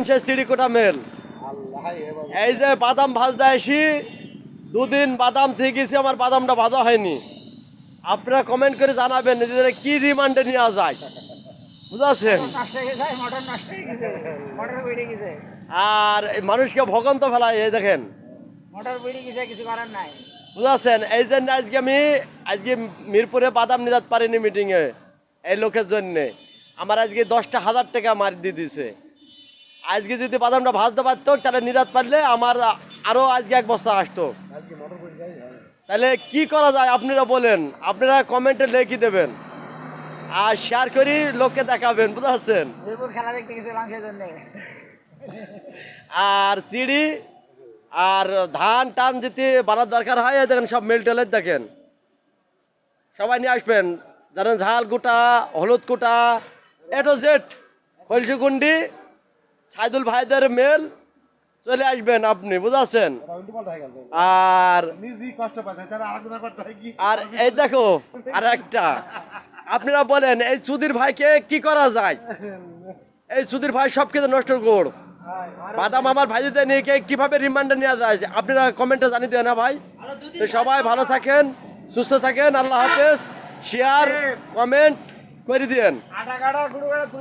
চিড়িকোটা mail. এই যে বাদাম ভাজতে আসি, দুদিন বাদাম থেকে গেছি, আমার বাদামটা ভাজা হয়নি। আপনারা কমেন্ট করে জানাবেন যে কি রিমান্ডে নেওয়া যায়, বুঝাচ্ছেন। আর এই মানুষকে ভগন্ত ফেলায়, এই দেখেন বুঝাচ্ছেন। এই জন্য আজকে মিরপুরে বাদাম নিয়ে যেতে পারিনি মিটিংয়ে, এই লোকের জন্যে আমার আজকে 10,000 টাকা মার দিয়ে দিছে। আজকে যদি বাদামটা ভাজতে পারতো তাহলে নিজাত পারলে আমার আরো আজকে 1 বস্তা আসতো। তাহলে কি করা যায় আপনারা বলেন, আপনারা কমেন্টে লিখে দেবেন আর শেয়ার করি লোককে দেখাবেন, বুঝতে পারছেন। আর চিড়ি আর ধান টান যদি বাড়ার দরকার হয়, দেখেন সব মেল টেলের দেখেন, সবাই নিয়ে আসবেন। জানেন ঝাল কুটা, হলুদ কুটা, এটো জেট, খলসিকুন্ডি, সাইদুল ভাইদের মেল, চলে আসবেন আপনি, বুঝাচ্ছেন। আর আর এই দেখো আর একটা, আপনারা বলেন এই সুধীর ভাইকে কি করা যায়। এই সুধীর ভাই সব কিছু নষ্ট কর, বাদাম আমার ভাইদের নিয়ে কিভাবে রিমান্ডে নেওয়া যায় আপনারা কমেন্টে জানিয়ে দেন না ভাই। তো সবাই ভালো থাকেন, সুস্থ থাকেন, আল্লাহ হাফেজ। শেয়ার কমেন্ট করে দিয়েন।